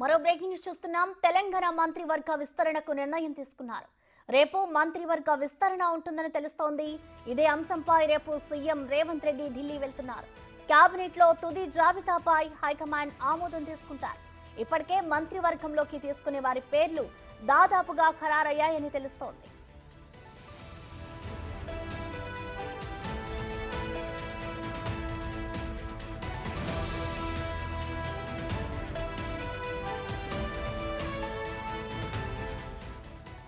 మరో breaking news చూస్తున్నాం. తెలంగాణ మంత్రివర్గ విస్తరణకు నిర్ణయం తీసుకున్నారు. రేపు మంత్రివర్గ విస్తరణ ఉంటుందని తెలుస్తోంది. ఇదే అంశంపై రేపు సీఎం రేవంత్ రెడ్డి ఢిల్లీ వెళ్తున్నారు. కేబినెట్ లో తుది జాబితాపై హైకమాండ్ ఆమోదం తీసుకుంటారు. ఇప్పటికే మంత్రివర్గంలోకి తీసుకునే వారి పేర్లు దాదాపుగా ఖరారయ్యాయని తెలుస్తోంది.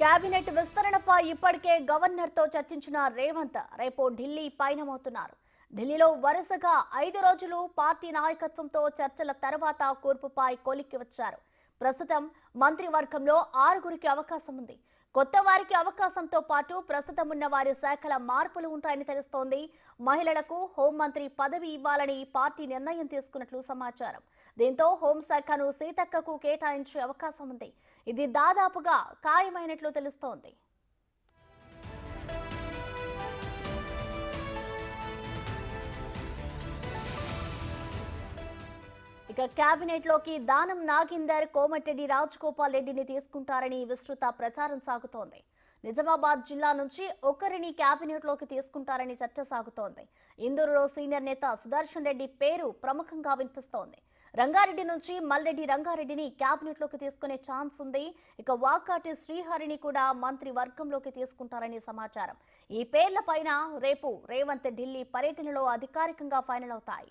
కేబినెట్ విస్తరణపై ఇప్పటికే గవర్నర్ తో చర్చించిన రేవంత్ రేపు ఢిల్లీ పయనమవుతున్నారు. ఢిల్లీలో వరుసగా 5 రోజులు పార్టీ నాయకత్వంతో చర్చల తర్వాత కూర్పుపై కొలిక్కి వచ్చారు. ప్రస్తుతం మంత్రివర్గంలో 6గురికి అవకాశం ఉంది. కొత్త వారికి అవకాశంతో పాటు ప్రస్తుతం ఉన్న వారి శాఖల మార్పులు ఉంటాయని తెలుస్తోంది. మహిళలకు హోంమంత్రి పదవి ఇవ్వాలని పార్టీ నిర్ణయం తీసుకున్నట్లు సమాచారం. దీంతో హోంశాఖను సీతక్కకు కేటాయించే అవకాశం ఉంది. ఇది దాదాపుగా ఖాయమైనట్లు తెలుస్తోంది. ఇక కేబినెట్ లోకి దానం నాగేందర్, కోమటిరెడ్డి రాజగోపాల్ రెడ్డిని తీసుకుంటారని విస్తృత ప్రచారం సాగుతోంది. నిజామాబాద్ జిల్లా నుంచి ఒకరిని కేబినెట్ లోకి తీసుకుంటారని చర్చ సాగుతోంది. ఇందూరులో సీనియర్ నేత సుదర్శన్ రెడ్డి పేరు ప్రముఖంగా వినిపిస్తోంది. రంగారెడ్డి నుంచి మల్రెడ్డి రంగారెడ్డిని కేబినెట్ లోకి తీసుకునే ఛాన్స్ ఉంది. ఇక వాకాటి శ్రీహరిని కూడా మంత్రి వర్గంలోకి తీసుకుంటారని సమాచారం. ఈ పేర్లపైన రేపు రేవంత్ ఢిల్లీ పర్యటనలో అధికారికంగా ఫైనల్ అవుతాయి.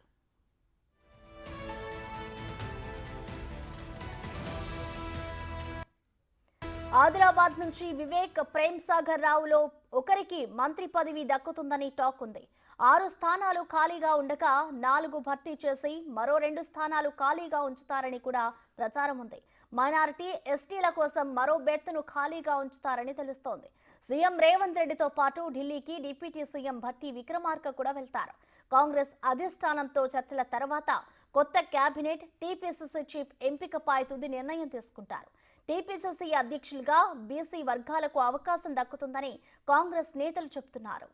ఆదిలాబాద్ నుంచి వివేక్, ప్రేమ్ సాగర్ రావులో ఒకరికి మంత్రి పదవి దక్కుతుందని టాక్ ఉంది. 6 స్థానాలు ఖాళీగా ఉండగా 4 భర్తీ చేసి మరో 2 స్థానాలు ఖాళీగా ఉంచుతారని కూడా ప్రచారం ఉంది. మైనారిటీ, ఎస్టీల కోసం మరో బెర్త్ను ఖాళీగా ఉంచుతారని తెలుస్తోంది. సీఎం రేవంత్ రెడ్డితో పాటు ఢిల్లీకి డిప్యూటీ సీఎం భట్టి విక్రమార్క కూడా వెళ్తారు. కాంగ్రెస్ అధిష్టానంతో చర్చల తర్వాత కొత్త కేబినెట్, టీపీసీసీ చీఫ్ ఎంపికపై తుది నిర్ణయం తీసుకుంటారు. టీపీసీసీ అధ్యక్షులుగా బీసీ వర్గాలకు అవకాశం దక్కుతుందని కాంగ్రెస్ నేతలు చెబుతున్నారు.